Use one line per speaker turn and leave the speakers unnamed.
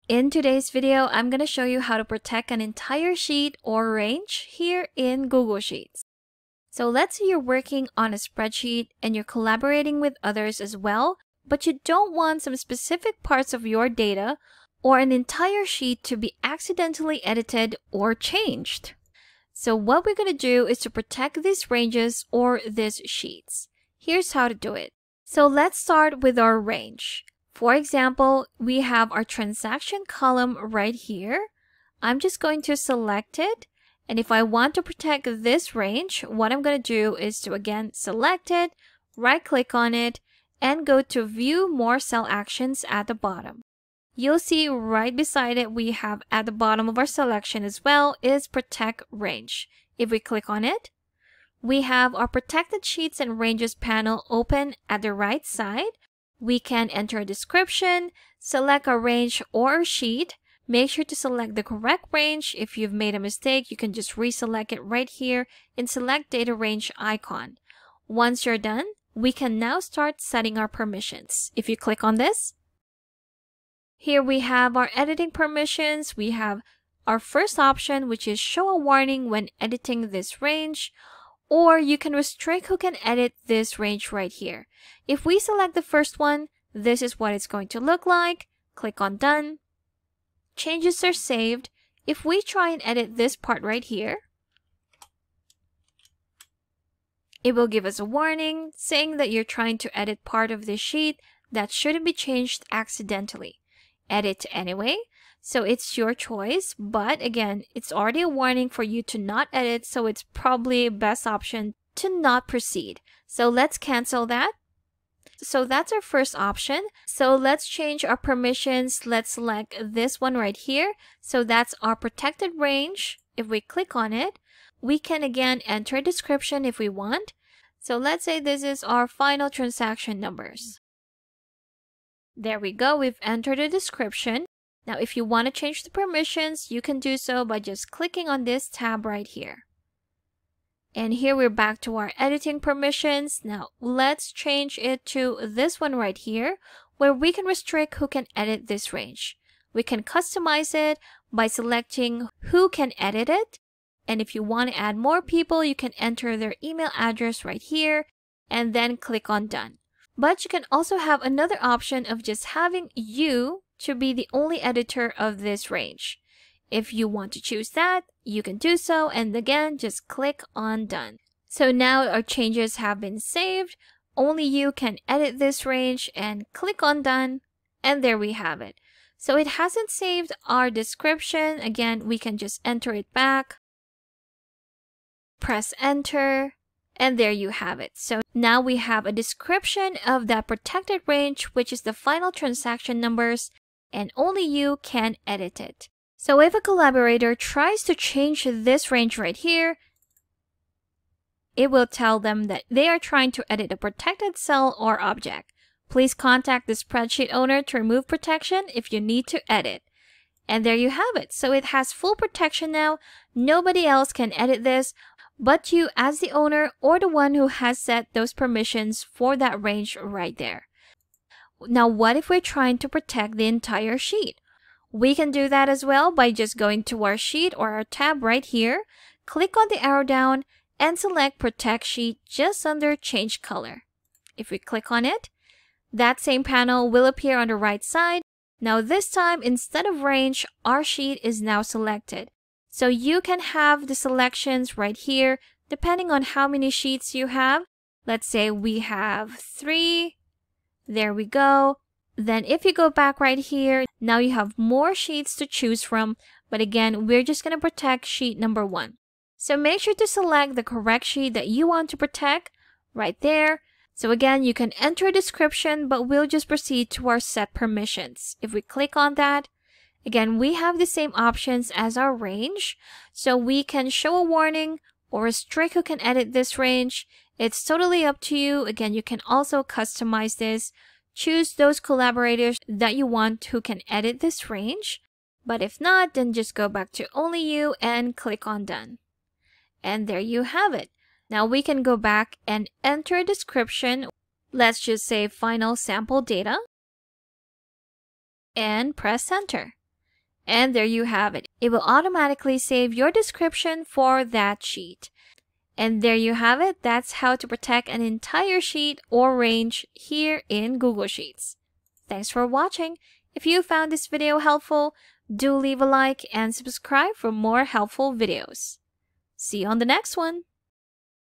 In today's video, I'm going to show you how to protect an entire sheet or range here in Google Sheets. So let's say you're working on a spreadsheet and you're collaborating with others as well, but you don't want some specific parts of your data or an entire sheet to be accidentally edited or changed. So what we're going to do is to protect these ranges or these sheets. Here's how to do it. So let's start with our range. For example, we have our transaction column right here. I'm just going to select it. And if I want to protect this range, what I'm going to do is to again select it, right click on it, and go to View More Cell Actions at the bottom. You'll see right beside it, we have at the bottom of our selection as well is Protect Range. If we click on it, we have our Protected Sheets and Ranges panel open at the right side. We can enter a description, select a range or a sheet. Make sure to select the correct range. If you've made a mistake, you can just reselect it right here and select Data Range icon. Once you're done, we can now start setting our permissions. If you click on this, here we have our editing permissions. We have our first option, which is show a warning when editing this range, or you can restrict who can edit this range right here. If we select the first one, this is what it's going to look like. Click on Done. Changes are saved. If we try and edit this part right here, it will give us a warning saying that you're trying to edit part of this sheet that shouldn't be changed accidentally. Edit anyway, so it's your choice, but again, it's already a warning for you to not edit, so it's probably best option to not proceed. So let's cancel that. So that's our first option. So let's change our permissions. Let's select this one right here. So that's our protected range. If we click on it, we can again enter a description if we want. So let's say this is our final transaction numbers. There we go. We've entered a description. Now, if you want to change the permissions, you can do so by just clicking on this tab right here. And here we're back to our editing permissions. Now, let's change it to this one right here, where we can restrict who can edit this range. We can customize it by selecting who can edit it. And if you want to add more people, you can enter their email address right here and then click on Done. But you can also have another option of just having you to be the only editor of this range. If you want to choose that, you can do so, and again, just click on Done. So now our changes have been saved. Only you can edit this range and click on Done, and there we have it. So it hasn't saved our description. Again, we can just enter it back, press Enter, and there you have it. So now we have a description of that protected range, which is the final transaction numbers, and only you can edit it. So if a collaborator tries to change this range right here, it will tell them that they are trying to edit a protected cell or object. Please contact the spreadsheet owner to remove protection if you need to edit. And there you have it. So it has full protection now. Nobody else can edit this but you as the owner or the one who has set those permissions for that range right there. Now, what if we're trying to protect the entire sheet? We can do that as well by just going to our sheet or our tab right here, click on the arrow down, and select Protect Sheet just under Change Color. If we click on it, that same panel will appear on the right side. Now this time, instead of range, our sheet is now selected. So you can have the selections right here, depending on how many sheets you have. Let's say we have 3. There we go. Then if you go back right here, now you have more sheets to choose from. But again, we're just going to protect sheet number 1. So make sure to select the correct sheet that you want to protect right there. So again, you can enter a description, but we'll just proceed to our set permissions. If we click on that, again, we have the same options as our range. So we can show a warning or restrict who can edit this range. It's totally up to you. Again, you can also customize this. Choose those collaborators that you want who can edit this range. But if not, then just go back to only you and click on Done. And there you have it. Now we can go back and enter a description. Let's just say final sample data and press enter. And there you have it. It will automatically save your description for that sheet. And there you have it. That's how to protect an entire sheet or range here in Google Sheets. Thanks for watching. If you found this video helpful, do leave a like and subscribe for more helpful videos. See you on the next one.